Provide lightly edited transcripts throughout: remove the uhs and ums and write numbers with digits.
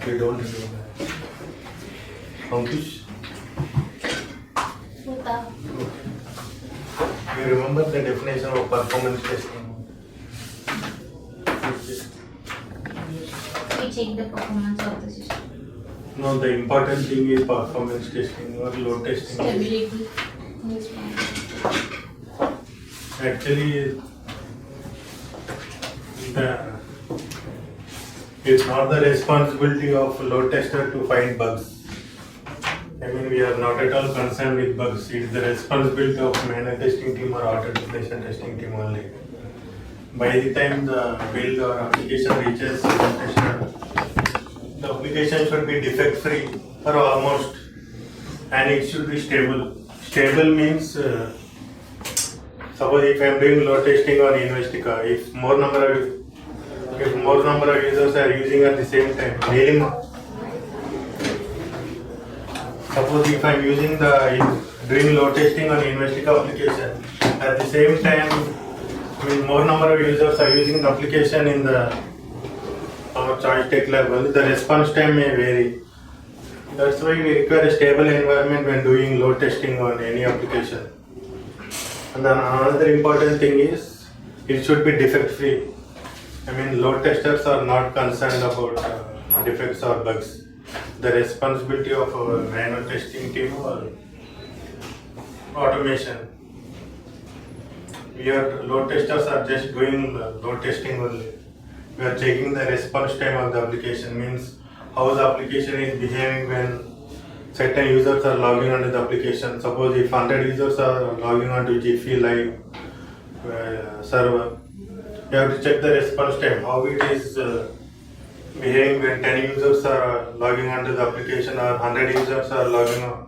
We don't do that. Ankush, you remember the definition of performance testing? We check the performance of the system. No, the important thing is performance testing or load testing. Stability. Yes, fine. Actually, it's not the responsibility of load tester to find bugs. I mean, we are not at all concerned with bugs. It is the responsibility of manual testing team or auto definition testing team only. By the time the build or application reaches the tester, the application should be defect free or almost, and it should be stable. Stable means, suppose if I am doing load testing on Investica, if more number of users are using at the same time, suppose if I am doing load testing on Investica application, at the same time, more number of users are using the application in our choice tech level, the response time may vary. That's why we require a stable environment when doing load testing on any application. And then another important thing is it should be defect free. I mean, load testers are not concerned about defects or bugs. The responsibility of our manual testing team or automation. Load testers are just doing load testing only. We are checking the response time of the application, means how the application is behaving when certain users are logging onto the application. Suppose if 100 users are logging onto Jiffy Live server, you have to check the response time, how it is behaving when 10 users are logging onto the application or 100 users are logging on.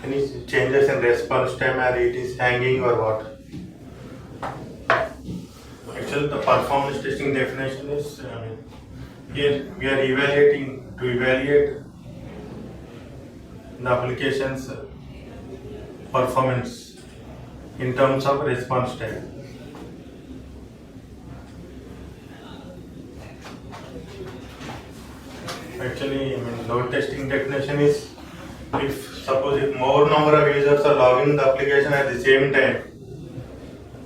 Any changes in response time, or it is hanging or what? Actually, the performance testing definition is, here we are evaluate the application's performance in terms of response time. Actually, load testing definition is, suppose if more number of users are logging the application at the same time,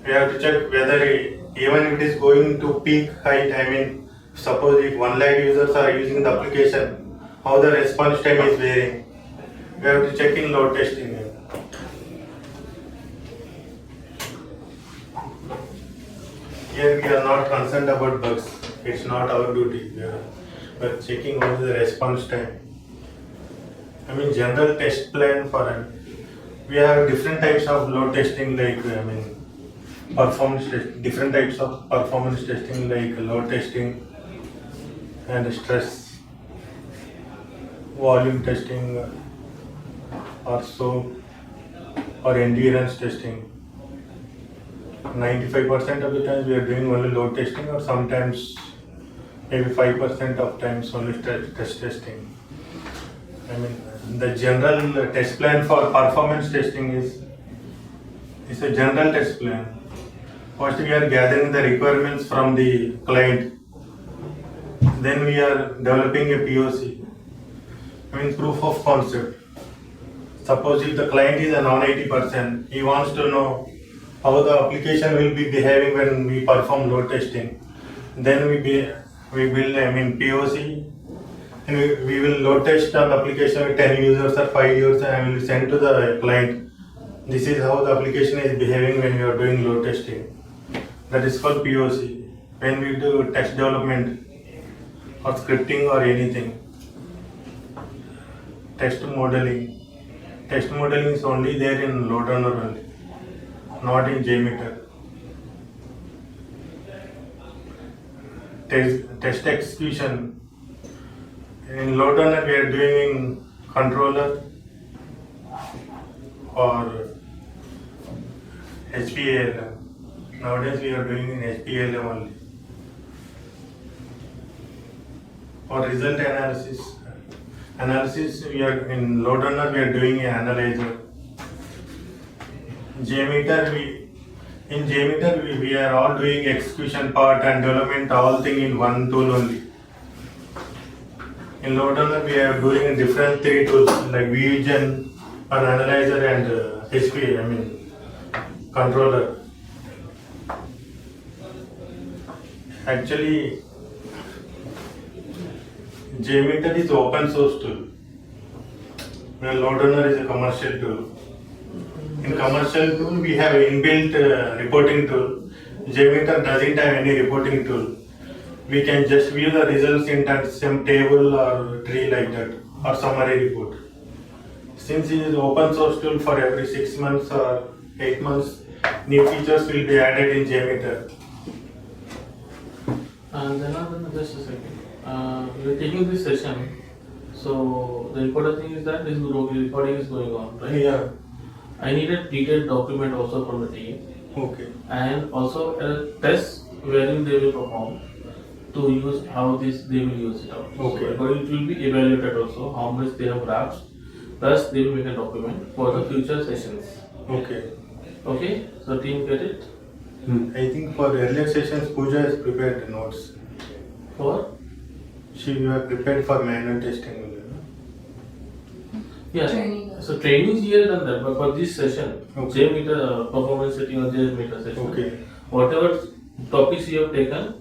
we have to check whether even if it is going to peak height, suppose if 1 lakh users are using the application, how the response time is varying. We have to check in load testing. Here we are not concerned about bugs. It's not our duty. We are checking only the response time. General test plan for it. We have different types of load testing, like different types of performance testing, like load testing and stress, volume testing, or endurance testing. 95% of the times we are doing only load testing, or sometimes maybe 5% of times only stress testing. The general test plan for performance testing is a general test plan. First, we are gathering the requirements from the client. Then we are developing a POC, proof of concept. Suppose if the client is a non-IT person, he wants to know how the application will be behaving when we perform load testing. Then we build POC, and we will load test an application with 10 users or 5 users, and we will send to the client. This is how the application is behaving when we are doing load testing. That is called POC. When we do test development or scripting or anything. Test modeling. Test modeling is only there in load runner only, not in JMeter. Test execution. In load runner we are doing in controller or HPALM. Nowadays we are doing in HPALM only. Or result analysis. We are in load runner we are doing an analyzer. In JMeter we are all doing execution part and development all thing in one tool only. In load runner we are doing different three tools like VGen, an analyzer and HP, I mean controller. Actually, JMeter is open source tool. Well, load runner is a commercial tool. In commercial tool, we have inbuilt reporting tool. JMeter doesn't have any reporting tool. We can just view the results in that some table or tree like that or summary report. Since it is open source tool, for every 6 months or 8 months, new features will be added in JMeter. And then just a second. We're taking this session. So the important thing is that this recording is going on, right? Yeah. I need a detailed document also from the team, Okay. and also a test wherein they will perform to use how this they will use it out. Okay. So according it will be evaluated also how much they have grasped. Plus they will make a document for the future sessions. Okay. Okay. So team get it I think for earlier sessions, Pooja has prepared the notes. for. She were prepared for manual testing. Yes. Training. So training is here done that, but for this session, Okay. JMeter performance setting or JMeter session, Okay. whatever topics you have taken,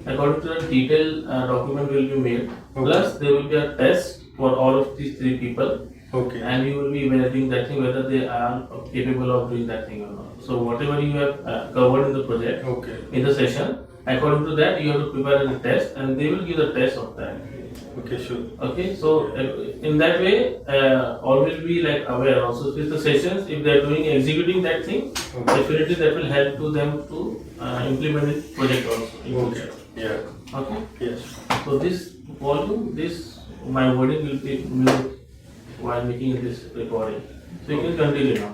according to the detailed document will be made. Okay. Plus there will be a test for all of these three people, Okay. and you will be evaluating that thing whether they are capable of doing that thing or not. So whatever you have covered in the project, Okay. in the session, according to that you have to prepare a test, and they will give the test of that. Okay, sure. Okay, so in that way, all will be like aware also with the sessions. If they are doing executing that thing, Okay. definitely that will help to them to implement this project also. in Okay. future. Yeah. Okay. Yes. So this volume, this my wording will be mute while making this recording. So you can continue now.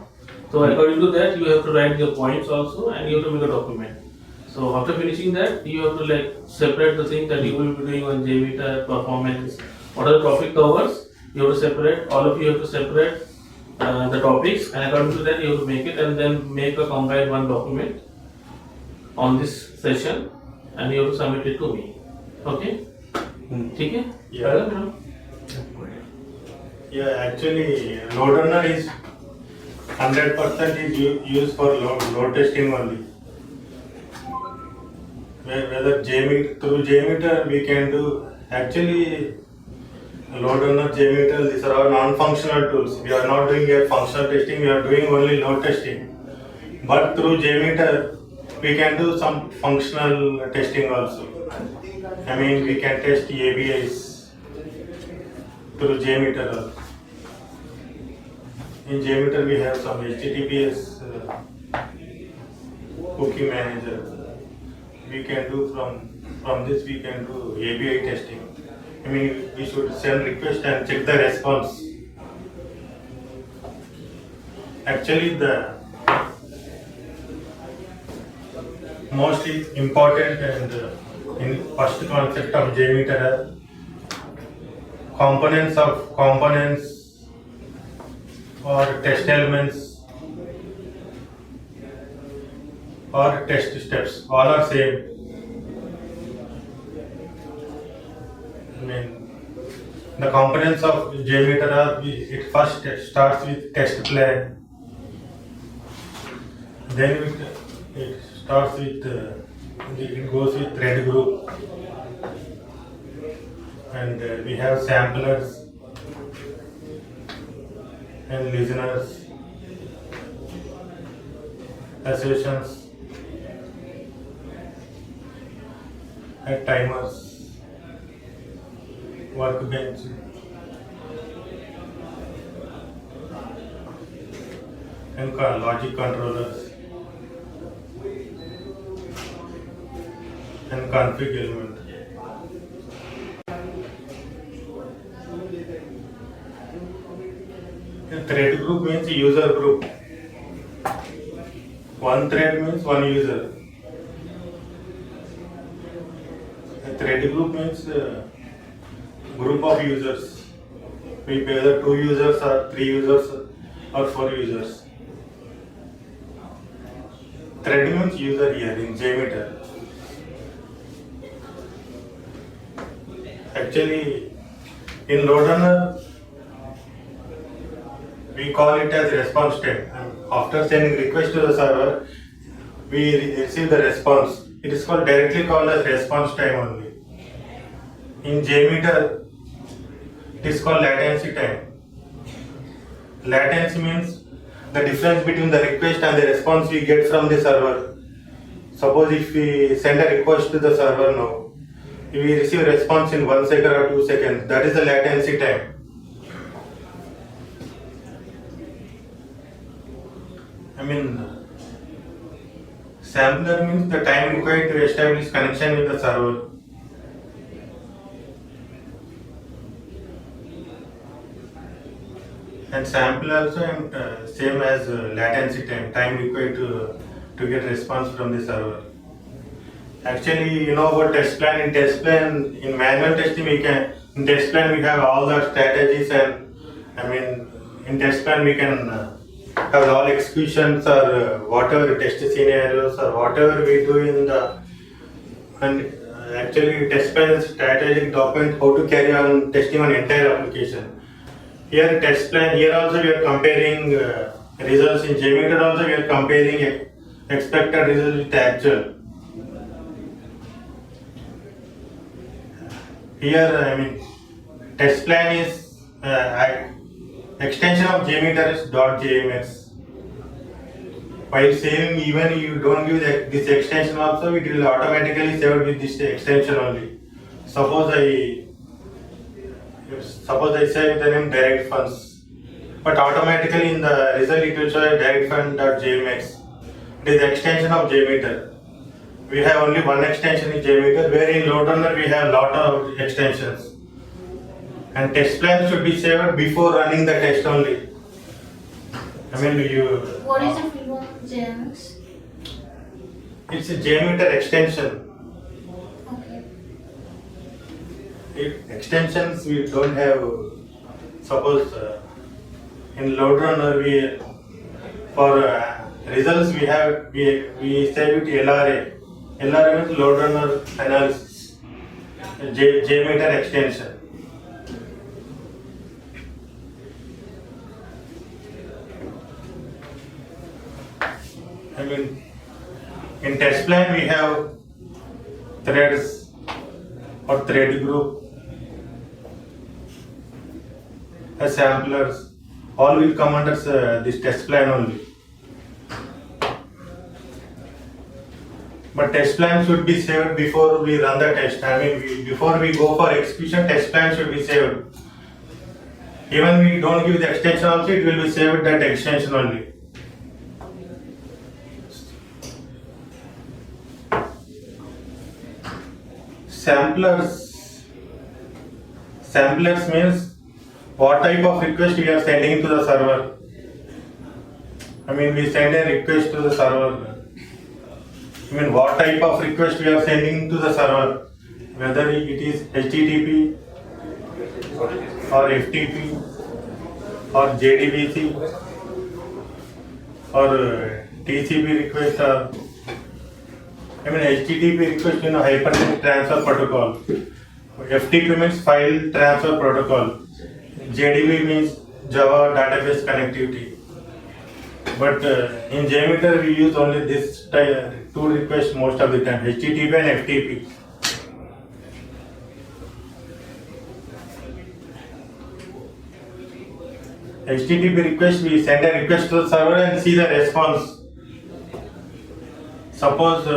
So according to that, you have to write your points also, and you have to make a document. So after finishing that, you have to like separate the thing that you will be doing on JMeter performance. What are the topic covers? You have to separate. All of you have to separate the topics, and according to that, you have to make it, and then make a combined one document on this session, and you have to submit it to me. Okay? ठीक है? Yeah. Pardon, madam? Yeah, actually, load runner is 100% is used for load testing only. Whether JMeter, through JMeter we can do, actually load runner, JMeter, these are all non-functional tools. We are not doing a functional testing, we are doing only load testing. But through JMeter we can do some functional testing also. I mean, we can test ABIs through JMeter also. In JMeter we have some HTTPS cookie manager. We can do from this we can do ABI testing. I mean, we should send request and check the response. Actually, the most important and in first concept of JMeter are components or test elements or test steps, all are same. I mean, the components of JMeter are, it first starts with test plan, then it starts with, it goes with thread group, and we have samplers and listeners, assertions, and timers, workbench, and logic controllers, and config element. A thread group means user group. One thread means one user. A thread group means group of users. We whether 2 users or 3 users or 4 users. Thread means user here in JMeter. Actually, In Roadrunner, we call it as response time. And after sending request to the server, we receive the response. It is directly called as response time only. In JMeter, it is called latency time. Latency means the difference between the request and the response we get from the server. Suppose if we send a request to the server now, if we receive a response in 1 second or 2 seconds, that is the latency time. I mean, sampler means the time required to establish connection with the server. And sample also same as latency time required to get response from the server. Actually, you know about test plan. In test plan, in manual testing, in test plan we have all the strategies, and I mean, in test plan we can have all executions or whatever test scenarios or whatever we do in the, and actually test plan is strategic document how to carry on testing on entire application. Here test plan, here also we are comparing results. In JMeter also we are comparing expected results with actual. Here, I mean, test plan is extension of JMeter is .jmx. While saving, even you don't give this extension also, it will automatically save with this extension only. Suppose I save the name direct funds, but automatically in the result it will show direct fund.jmx. It is the extension of JMeter. We have only one extension in JMeter, where in Roadrunner we have lot of extensions. And test plan should be saved before running the test only. I mean, What is the full form of JMX? It's a JMeter extension. Okay. Extensions we don't have. Suppose in Roadrunner for results we save it LRA. LRA means Roadrunner analysis. JMeter extension. I mean, in test plan we have threads or thread group, as samplers, all will come under this test plan only. But test plan should be saved before we run the test. I mean, before we go for execution, test plan should be saved. Even we don't give the extension also, it will be saved that extension only. Samplers means what type of request we are sending to the server. I mean, we send a request to the server. I mean, what type of request we are sending to the server, whether it is HTTP or FTP or JDBC or TCP request. I mean, HTTP request, Hypertext Transfer Protocol. FTP means File Transfer Protocol. JDB means Java Database Connectivity. But in JMeter we use only this two requests most of the time, HTTP and FTP. HTTP request, we send a request to the server and see the response. Suppose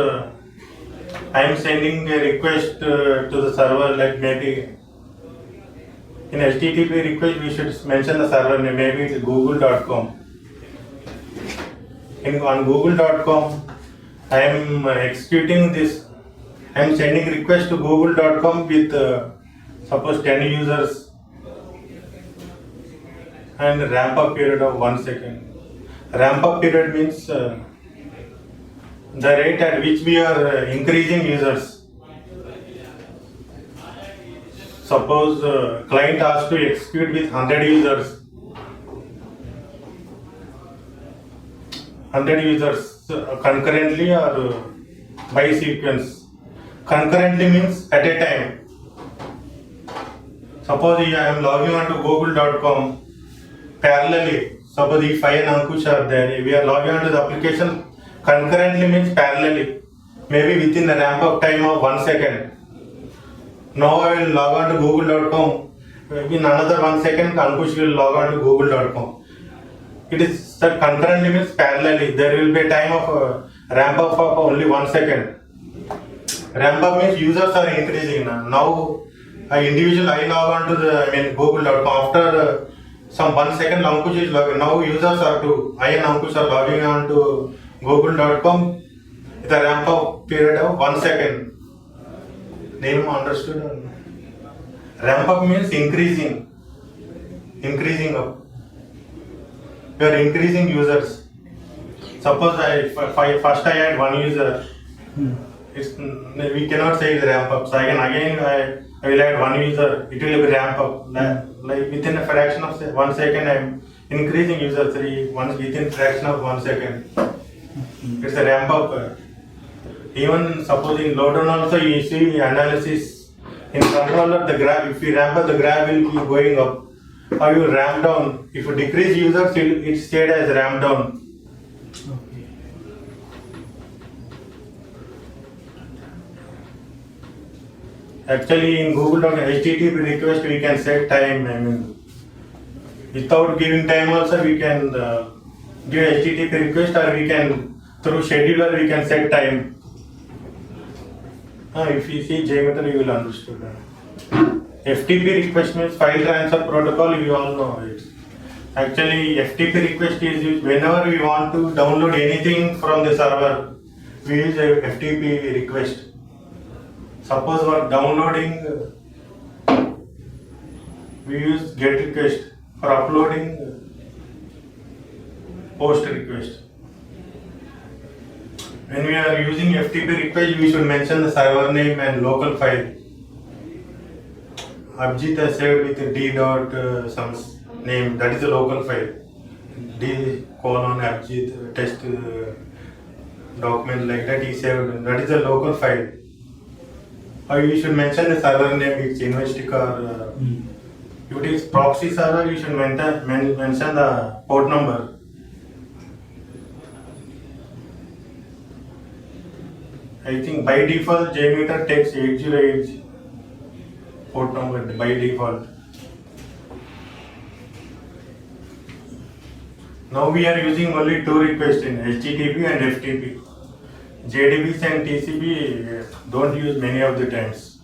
I am sending a request to the server, like maybe in HTTP request we should mention the server name, maybe it is google.com. On google.com, I am executing this, I am sending request to google.com with suppose 10 users and ramp up period of 1 second. Ramp up period means the rate at which we are increasing users. Suppose client asks to execute with 100 users. 100 users concurrently or by sequence. Concurrently means at a time. Suppose I am logging on to google.com parallelly. Suppose if I and Ankush are there, we are logging on to the application concurrently means parallelly. Maybe within the ramp up time of 1 second. Now I will log on to google.com. Maybe in another 1 second, Ankush will log on to google.com. It is that concurrently means parallelly. There will be a time of ramp up of only 1 second. Ramp up means users are increasing now. An individual I log on to the google.com after some 1 second Ankush is logging. Now users are I and Ankush are logging on to google.com with a ramp up period of 1 second. Name understood? Ramp up means increasing up. We are increasing users. Suppose first I had one user. We cannot say it's ramp up. So I will add one user. It will be ramp up. Like within a fraction of 1 second, I am increasing user 3. Within fraction of 1 second. It's a ramp up. Even suppose in Lowdown also you see analysis in controller the graph. If you ramp up, the graph will keep going up. How you ramp down? If you decrease users, it stayed as ramp down. Actually, in Google.com HTTP request we can set time. Without giving time also we can give HTTP request, or we can through scheduler we can set time. If you see JMeter, you will understand. FTP request means file transfer protocol. You all know it. Actually, FTP request is used whenever we want to download anything from the server. We use a FTP request. Suppose we are downloading, we use GET request. For uploading, POST request. When we are using FTP request, we should mention the server name and local file. Abhijit has saved with D dot some name, that is the local file. D colon Abhijit test document like that he saved, that is the local file. Or you should mention the server name, it's Investica. If it is proxy server, you should mention the port number. I think by default JMeter takes 8080 port number by default. Now we are using only two requests in HTTP and FTP. JDBs and TCP don't use many of the times.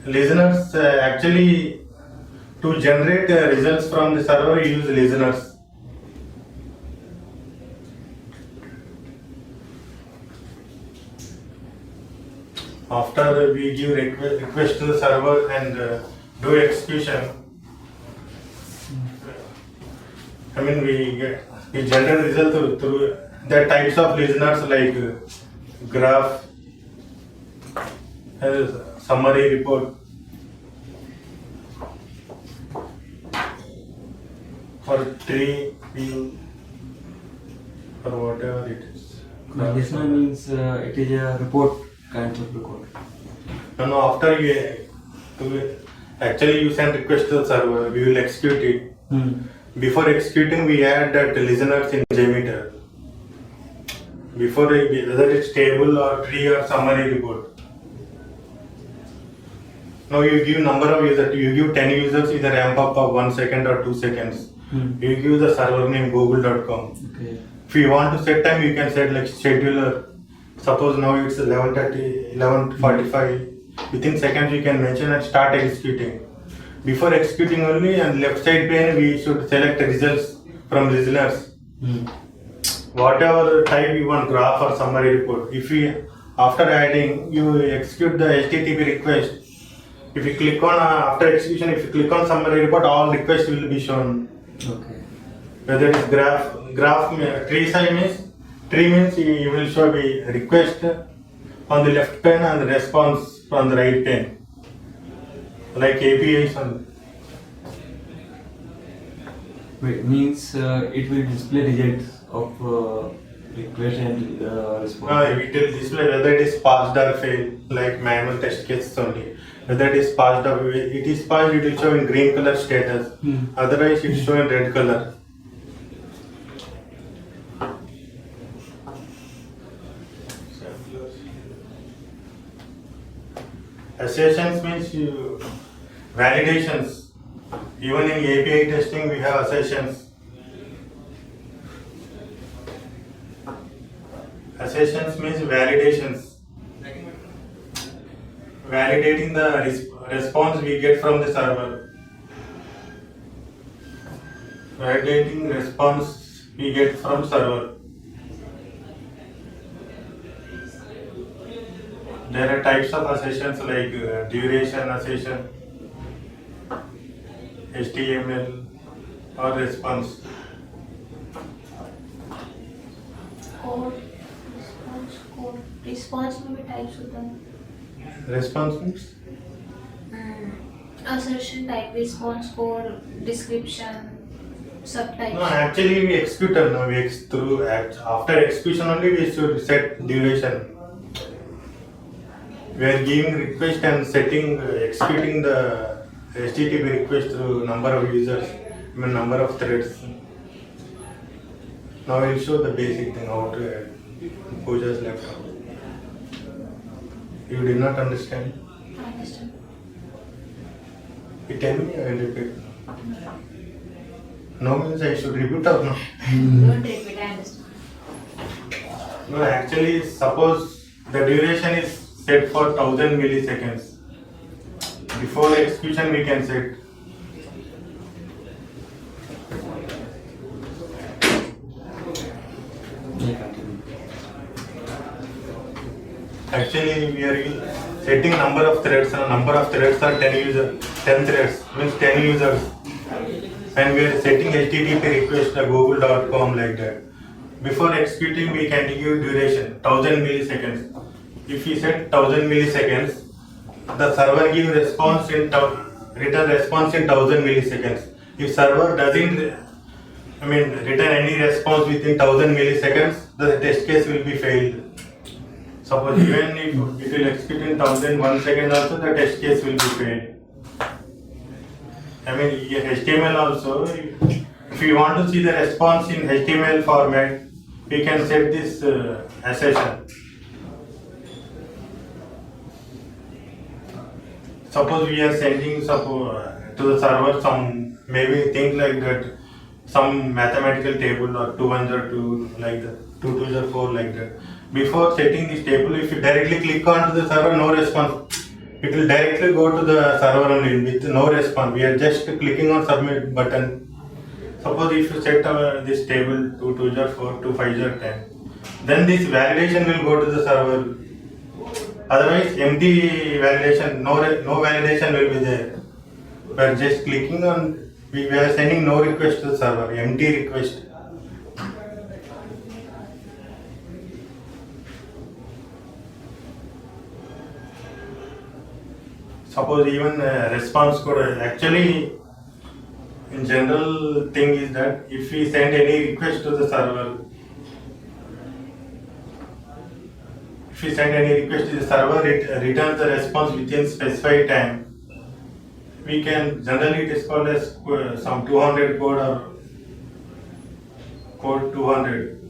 Listeners actually to generate results from the server use listeners. After we give request to the server and do execution, we generate result through the types of listeners like graph, summary report, or tree view, or whatever it is. Listener means it is a report kind of record. No, after actually you send request to the server, we will execute it. Before executing, we add that listeners in JMeter. Before whether it's table or tree or summary report. Now you give number of users. You give 10 users with a ramp up of 1 second or 2 seconds. You give the server name google.com. Okay. If you want to set time, you can set like scheduler. Suppose now it's 11:30, 11:45. Within seconds you can mention and start executing. Before executing only, and left side pane we should select results from listeners. Whatever type you want, graph or summary report. If we after adding you execute the HTTP request. If you click on after execution, if you click on summary report, all requests will be shown. Okay. Whether it's graph tree size means tree means you will show the request on the left pane and the response on the right pane. Like APIs and Wait, means it will display results of request and response. It will display whether it is passed or failed, like manual test cases only. Whether it is passed or it is passed, it will show in green color status. Otherwise, it will show in red color. Assertions means validations. Even in API testing, we have assertions. Assertions means validations. Validating the response we get from the server. Validating response we get from server. There are types of assertions like duration assertion, HTML or response. Code, response में भी types होता है. Response means Assertion type, response, code, description, subtypes. no, actually we execute no, after execution only we should set duration. We are giving request and setting executing the HTTP request through number of users, number of threads. Now we'll show the basic thing how to Pooja's laptop. You did not understand? I understand. You tell me, I will repeat. No means I should repeat or no? Don't repeat, I understand. No, actually, suppose the duration is set for 1000 milliseconds. Before execution, we can set. Actually, we are setting number of threads. Number of threads are 10 threads means 10 users. And we are setting HTTP request to google.com like that. Before executing, we can give duration 1000 milliseconds. If we set 1000 milliseconds, the server give response in return response in 1000 milliseconds. If server doesn't return any response within 1000 milliseconds, the test case will be failed. Suppose even if it will execute in 1001 second also, the test case will be failed. HTML also, if you want to see the response in HTML format, we can set this assertion. Suppose we are sending to the server some maybe things like that, some mathematical table or 2 1s are 2 like that, 2 2s are 4 like that. Before setting this table, if you directly click on the server, no response. It will directly go to the server only with no response. We are just clicking on submit button. Suppose if you set this table 2 2s are 4, 2 5s are 10, then this validation will go to the server. Otherwise, empty validation, no validation will be there. We are just clicking on, we are sending no request to the server, empty request. Suppose even response code, actually, in general thing is that if we send any request to the server, it returns the response within specified time. We can generally it is called as some 200 code or code 200.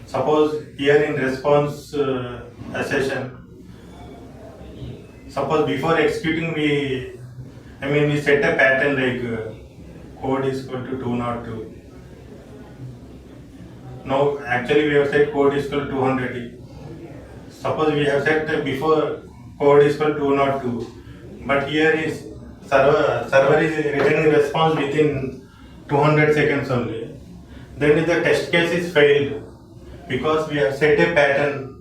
Suppose here in response assertion, suppose before executing we set a pattern like code is equal to 202. Now actually we have set code is equal to 200. Suppose we have set before code is equal to 202, but here is server is returning response within 200 seconds only. Then the test case is failed because we have set a pattern.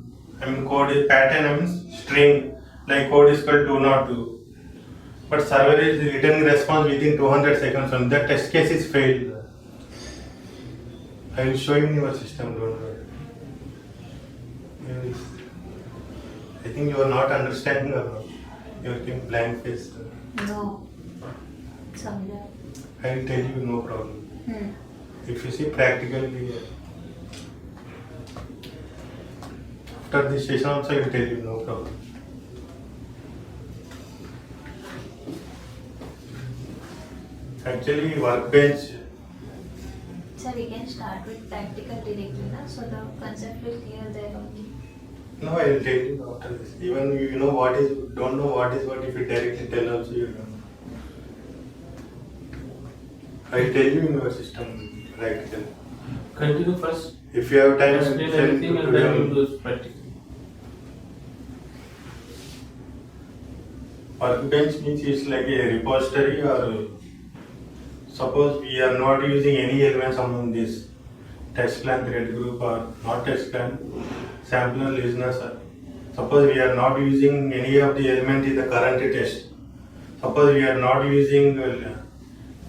Code is pattern means string like code is equal to 202, but server is returning response within 200 seconds only. The test case is failed. I will show you in your system. Don't worry. I think you are not understanding or not. You are keeping blank face. No. Somewhere. I will tell you, no problem. If you see practically, After this session also I will tell you, no problem. Actually workbench, So we can start with practical directly, na? So the concept will clear there only. no, I will tell you after this. Even you know what is, don't know what is what, if you directly tell also you don't know. I will tell you in your system practical. Continue first. If you have time, Explain send everything to and then them. we'll do practical. Workbench means it's like a repository, or suppose we are not using any elements among this test plan, thread group, or not test plan, sampler, listeners. Suppose we are not using any of the element in the current test. Suppose we are not using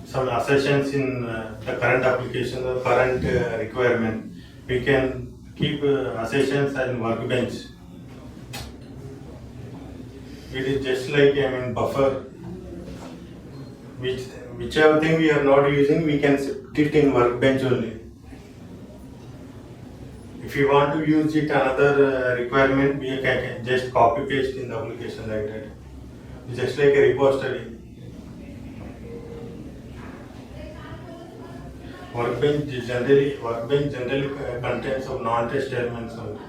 some assertions in the current application or current requirement. We can keep assertions and workbench. It is just like buffer. Whichever thing we are not using, we can put it in workbench only. If you want to use it another requirement, we can just copy paste in the application like that. It's just like a repository. Workbench generally contains of non-test elements only.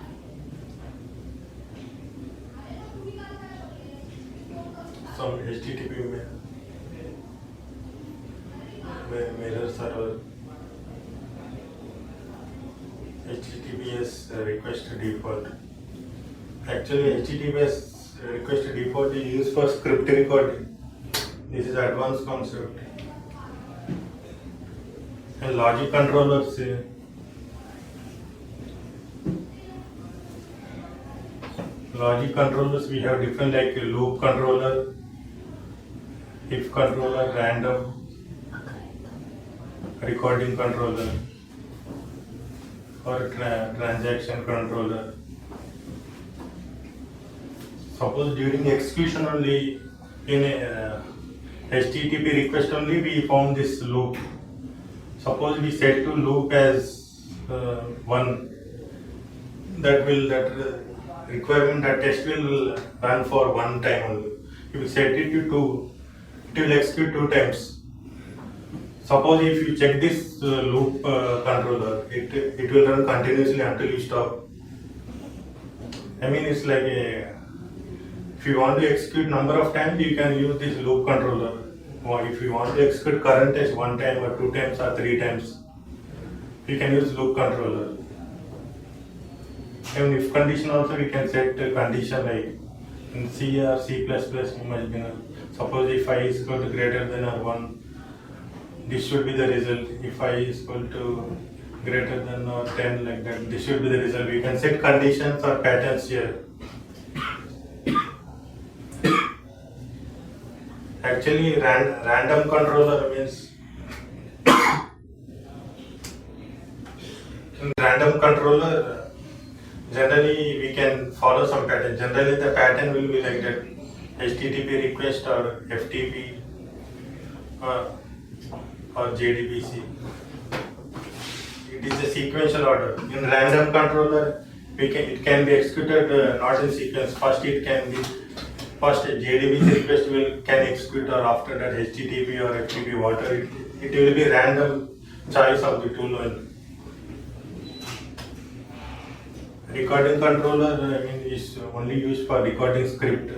Some HTTP mirror server, HTTPS request default. Actually, HTTPS request default is used for script recording. This is advanced concept. And logic controllers. Logic controllers we have different, like a loop controller, if controller, random, recording controller, or transaction controller. Suppose during execution only, in a HTTP request only, we found this loop. Suppose we set to loop as 1, that requirement, that test will run for 1 time only. If you set it to 2, it will execute 2 times. Suppose if you check this loop controller, it will run continuously until you stop. It's like if you want to execute number of times, you can use this loop controller. Or if you want to execute current test 1 time or 2 times or 3 times, you can use loop controller. And if condition also, we can set a condition like in C or C++, you must be. Suppose if I is equal to greater than or 1, this should be the result. If I is equal to greater than or 10, like that, this should be the result. We can set conditions or patterns here. Actually, random controller means in random controller, generally we can follow some pattern. Generally the pattern will be like that: HTTP request or FTP or JDBC. It is a sequential order. In random controller, it can be executed not in sequence. First JDBC request can execute, or after that HTTP or FTP, whatever. It will be random choice of the tool only. Recording controller is only used for recording script.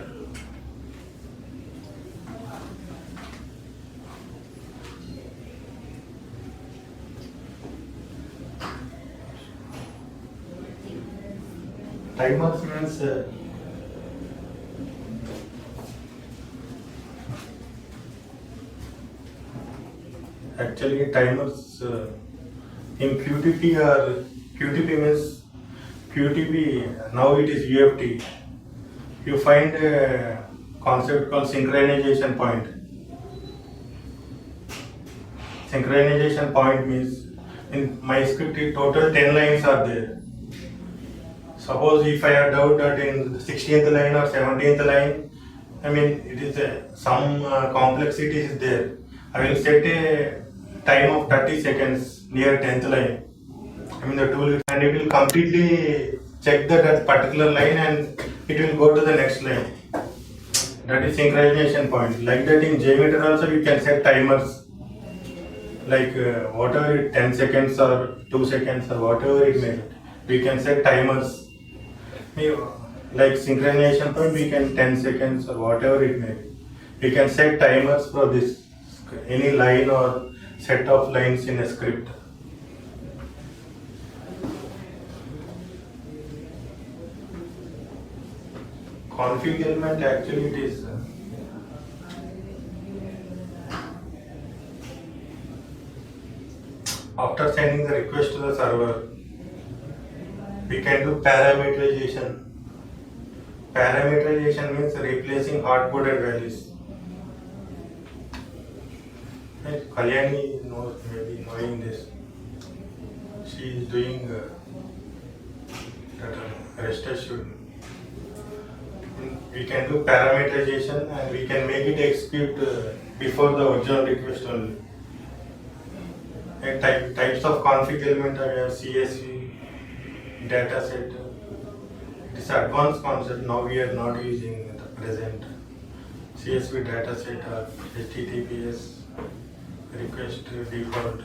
Timers means actually timers in QTP, or QTP means QTP, now it is UFT. You find a concept called synchronization point. Synchronization point means in my script total 10 lines are there. Suppose if I have doubt that in 16th line or 17th line, it is some complexity is there. I will set a time of 30 seconds near 10th line. The tool, and it will completely check that particular line and it will go to the next line. That is synchronization point. Like that in JMeter also you can set timers. Like whatever it 10 seconds or 2 seconds or whatever it may be. We can set timers. Like synchronization point we can 10 seconds or whatever it may be. We can set timers for this any line or set of lines in a script. Config element actually it is after sending the request to the server, we can do parameterization. Parameterization means replacing hard-coded values. Right? Kalyani knows, maybe knowing this. She is doing rest assured. We can do parameterization and we can make it execute before the original request only. And types of config element are CSV, dataset. It is advanced concept. Now we are not using the present CSV dataset or HTTPS request default.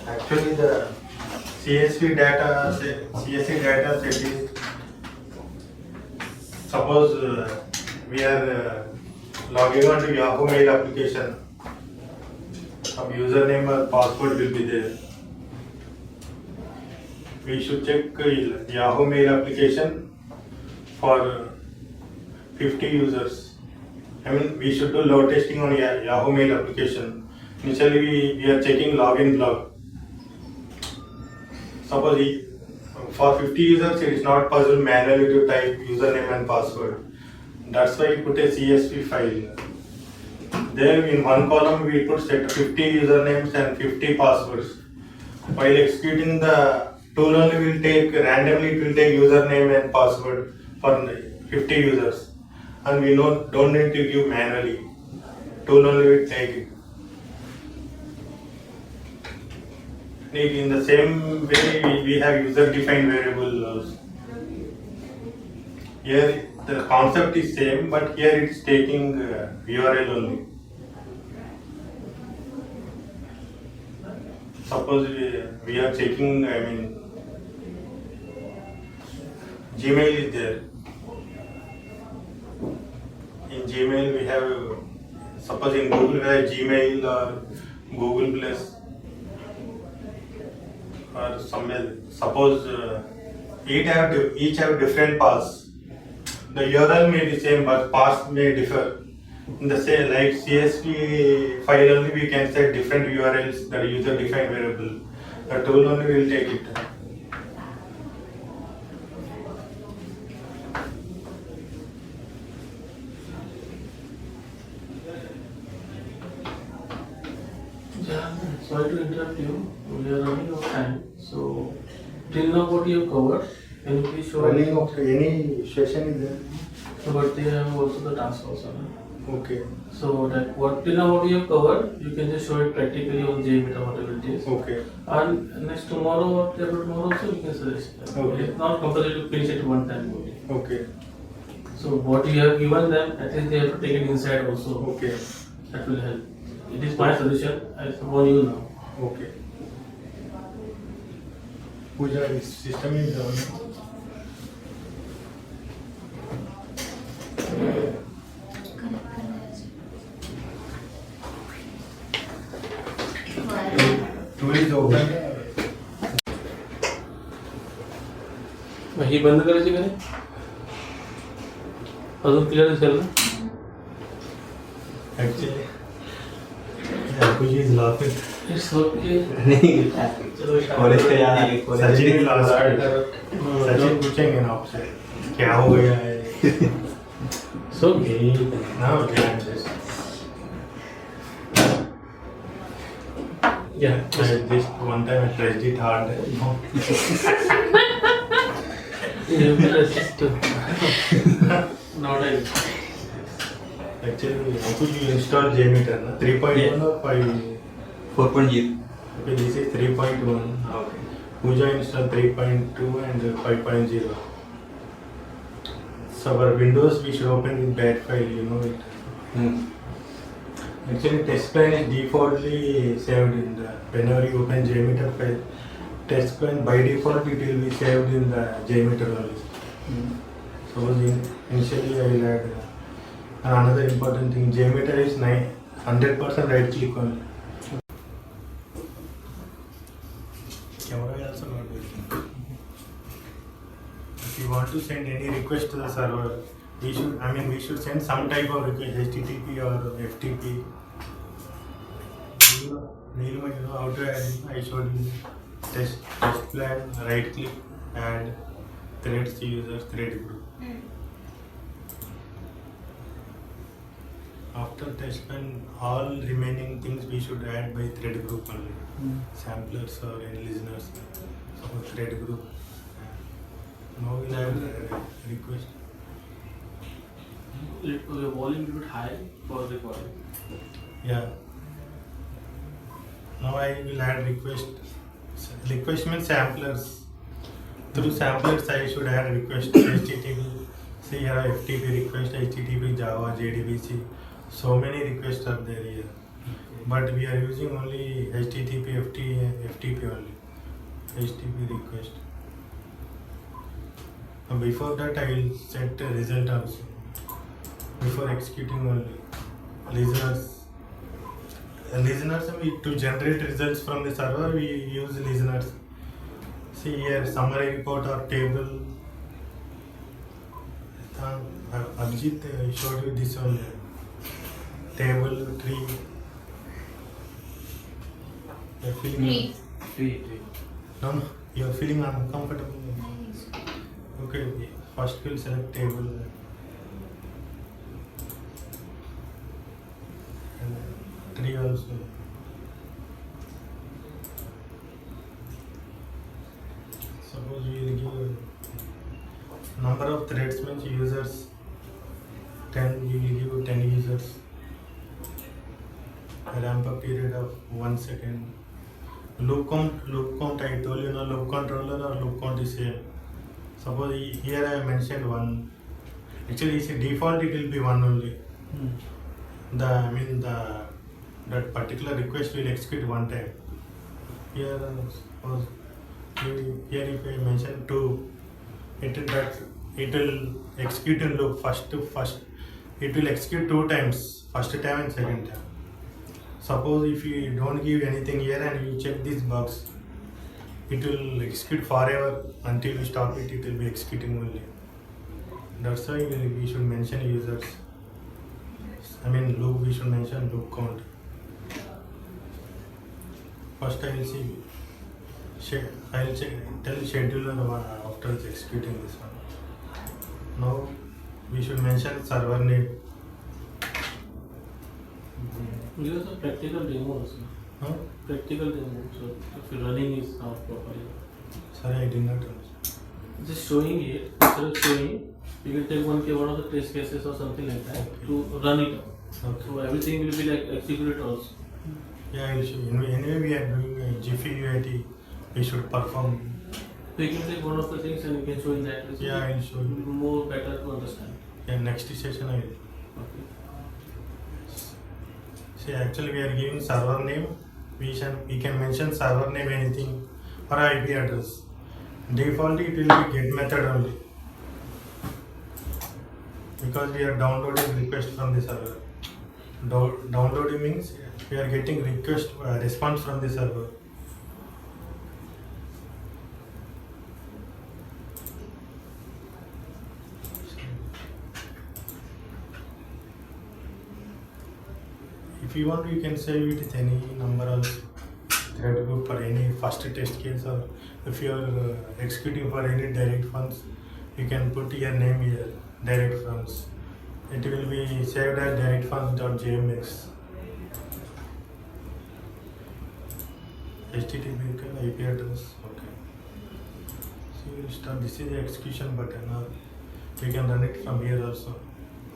Actually, the CSV data set is suppose we are logging on to Yahoo Mail application. Some username or password will be there. We should check Yahoo Mail application for 50 users. I mean, we should do load testing on Yahoo Mail application. Initially, we are checking login log. Suppose for 50 users, it is not possible manually to type username and password. That's why we put a CSV file. There in one column we put set 50 usernames and 50 passwords. While executing the tool only will take randomly it will take username and password for 50 users. And we don't need to give manually. Tool only will take it. In the same way we have user defined variables. Here the concept is same, but here it is taking URL only. Suppose we are checking, Gmail is there. In Gmail we have, suppose in Google we have Gmail or Google Plus or somewhere. Suppose each have different paths. The URL may be same, but paths may differ. In the same, like CSV file only we can set different URLs, the user defined variable. The tool only will take it. Yeah, sorry to interrupt you. We are running out of time. So, till now what you have covered, can you please show Running of any session is there? So, but they have also the task also. No? Okay. So that till now what you have covered, you can just show it practically on JMeter whatever it is. Okay. And next tomorrow or day after tomorrow also you can suggest that. Okay. It's not compulsory to finish it one time only. Okay. So what you have given them, at least they have to take it inside also. Okay. That will help. It is my suggestion. I suppose you now. Okay. Puja, this system is down. Tool is open. ही बंद करायची का नाही अजून clear दिसेल ना Actually, Puja is laughing. It's okay Sachin will ask it. Sachin पूछेंगे ना आपसे क्या हो गया है. So okay Now they are just. या I just one time I pressed it hard. you will assist not I Actually, how could you install JMeter? Na? 3.1 or 5? 4.0. Okay, this is 3.1. Okay. Puja install 3.2 and 5.0. So our Windows we should open with bat file, you know it. Actually test plan is defaultly saved in the, whenever you open JMeter file, test plan by default it will be saved in the JMeter only. Suppose initially I will add another important thing, JMeter is 100% right click only. Camera is also not working. If you want to send any request to the server, we should send some type of request, HTTP or FTP. You know how to add it. I showed you test plan, right click, add threads users, thread group. After test plan, all remaining things we should add by thread group only. Samplers or any listeners. Suppose thread group. Now we'll have a request. The volume will be high for recording. Yeah. Now I will add request. Request means samplers. Through samplers I should add request HTTP. See here FTP request, HTTP, Java, JDBC. So many requests are there here. But we are using only HTTP, FTP only. HTTP request. And before that I will set a result also. Before executing only. Listeners, to generate results from the server we use listeners. See here summary report or table. Abhijit showed you this one. Table, tree. You're feeling Tree. No, you're feeling uncomfortable. Okay, first we'll select table. And tree also. Suppose we will give number of threads means users 10, we will give 10 users. A ramp up period of 1 second. Loop count I told you no loop controller or loop count is same. Suppose here I mentioned 1. Actually it's a default it will be 1 only. That particular request will execute 1 time. Here suppose here if I mention 2, it will execute in loop first. It will execute 2 times, first time and second time. Suppose if you don't give anything here and you check this box, it will execute forever until you stop it. It will be executing only. That's why we should mention users. Loop we should mention loop count. First I will see. I will tell scheduler after executing this one. Now we should mention server name. Give us a practical demo also. Huh? Practical demo. So if your running is not properly. Sorry, I did not understand. Just showing it, instead of showing, you can take one of the test cases or something like that to run it up. Okay. So everything will be like executed also. Yeah, I will show you. Anyway, we are doing a Jiffy UAT. We should perform. So you can take one of the things and you can show in that. Yeah, I will show you. More better to understand. Yeah, next session I will. Okay. See, actually we are giving server name. We can mention server name anything or IP address. Default it will be get method only. Because we are downloading request from the server. Downloading means we are getting response from the server. If you want, you can save it with any number also. Thread group for any first test case, or if you are executing for any direct funds, you can put your name here, direct funds. It will be saved as directfunds.jmx. HTTP IP address. Okay. So you will start. This is the execution button, or you can run it from here also,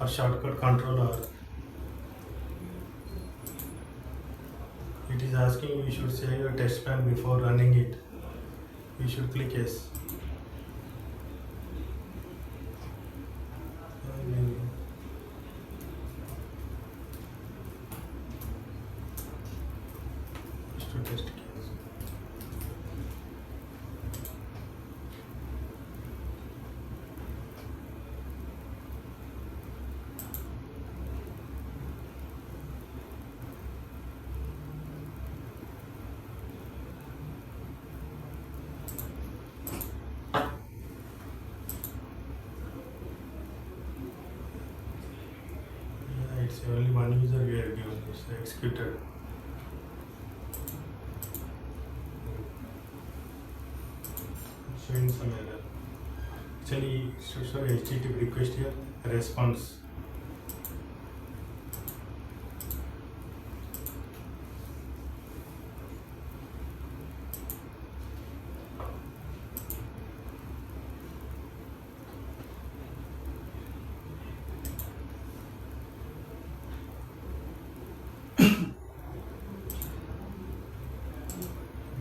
or shortcut Control R. It is asking you should save your test plan before running it. You should click yes. Just to test case. Yeah, it's only one user we are given. It's executed. Showing some error. Actually, it should show HTTP request here. Response.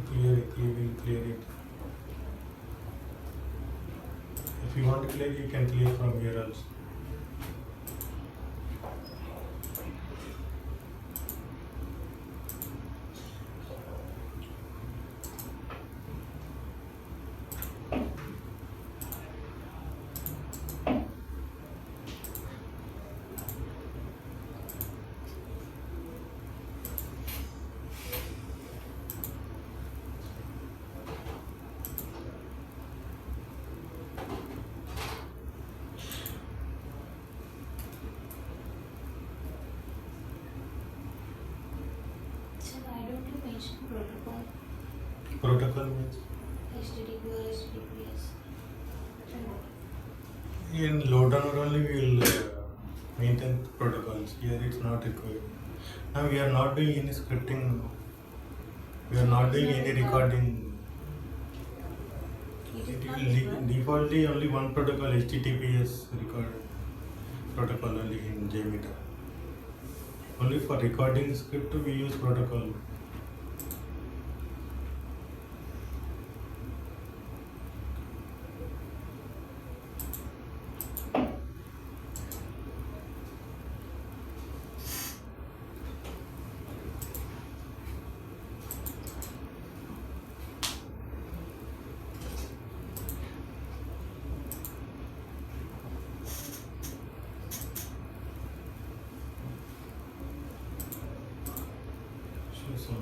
Clear it, you will clear it. If you want to clear, you can clear from here also. So why don't you mention protocol? Protocol means HTTP or HTTPS? in load runner only we will maintain protocols. Here it's not required. Now we are not doing any scripting. We are not doing any recording. Is It it not will required? defaultly only one protocol HTTPS record protocol only in JMeter. Only for recording script we use protocol. Show some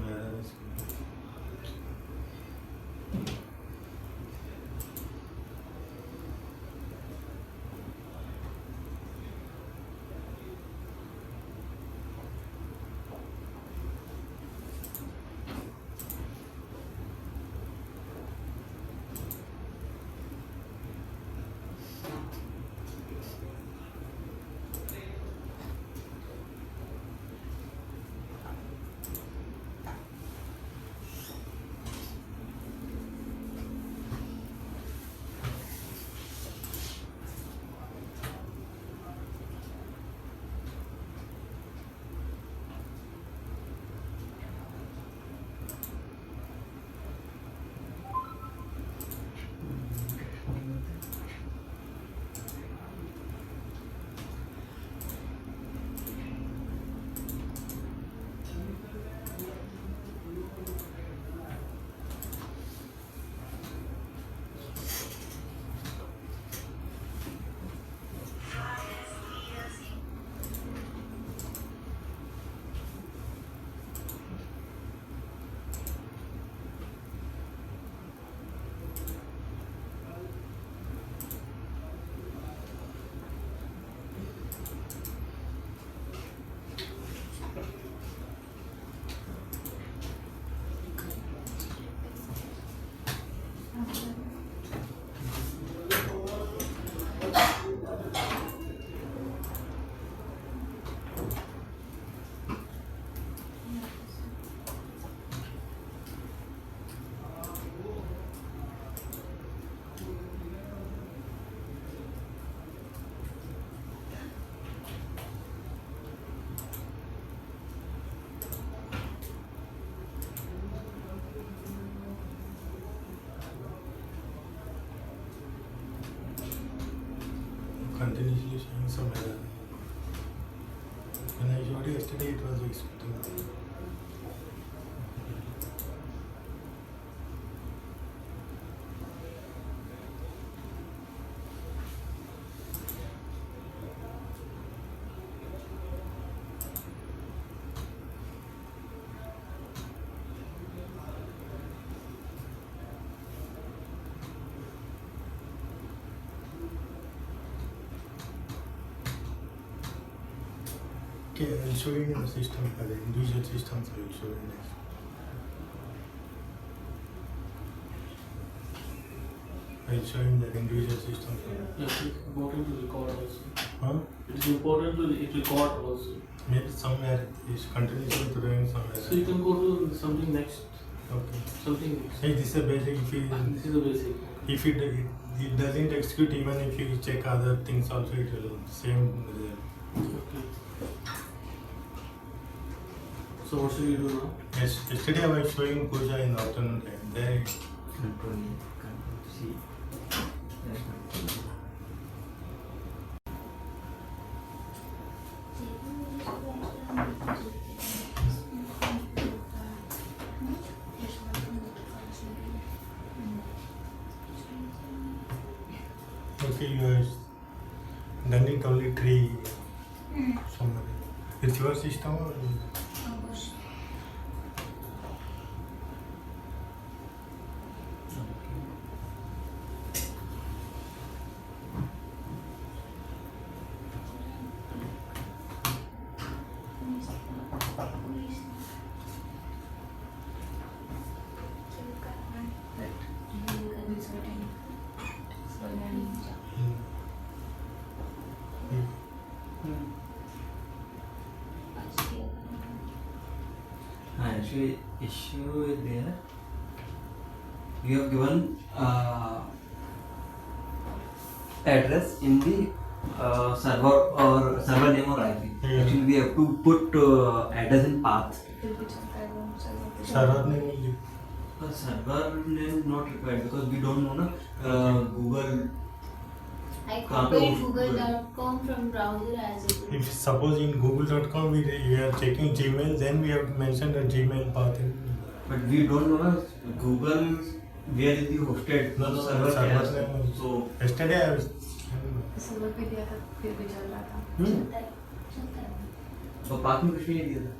continuously showing some error. When I showed yesterday, it was executing. Okay, I will show you in the system, the individual systems I will show you next. I will show you the individual system. Yes, it's important to record also. Huh? It's important to record also. Maybe somewhere it is continuously doing somewhere. So you can go to something next. Okay. Something next. Hey, this is a basic. This is a basic. If it doesn't execute, even if you check other things also, it will same result. Okay. So what should we do now? Yes, yesterday I was showing puja in the afternoon time. There, Control C. That's control. okay, you have done it only three somewhere. It's your system or? Actually, issue is there. You have given address in the server or server name or IP. Yeah. Actually, we have to put address in path. Server name only. Server name is not required because we don't know na Google. I Can't copied go- google.com from browser as it If suppose in google.com we are checking Gmail, then we have to mention the Gmail path. But we don't know na Google where is the hosted No, server server has. name also. So Yesterday I was. Server पे दिया था फिर भी चल रहा था चलता है तो पाथ में कुछ भी नहीं दिया था.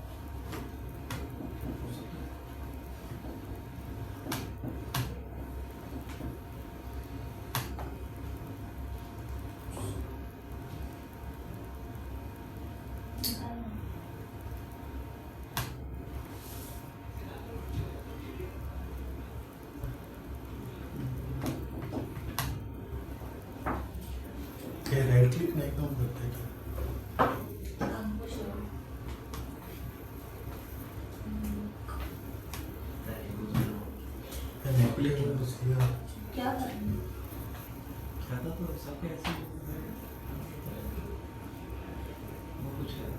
Okay, right click नहीं काम करता है. And applicable is here. क्या करना क्या था तो सबके ऐसे वो कुछ है.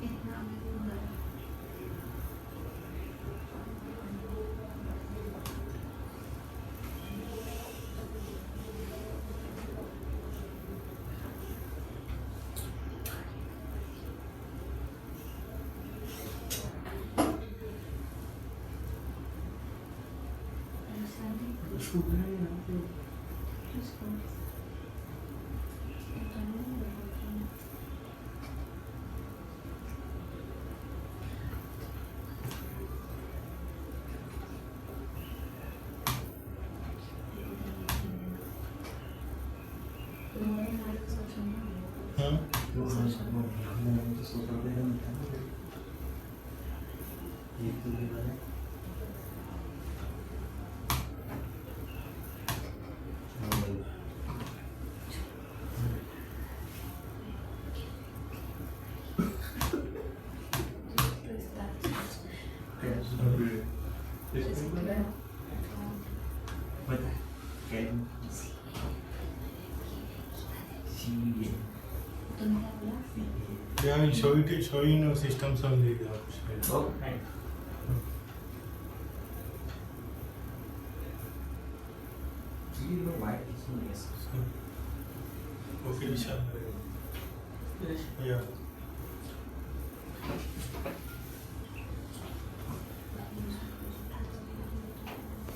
इतना में भी हुआ है ऐसा नहीं उसको बनाए यहाँ पे. इसको इतना नहीं होगा Hmm? वो हाँ सब वो तो सोचा था ना था. ये तो भी वाला. बताए कैन सी तुमने क्या बोला? Yeah, I will show you in systems only. The option. Okay you know why it's not yes Okay, Vishal. Yeah.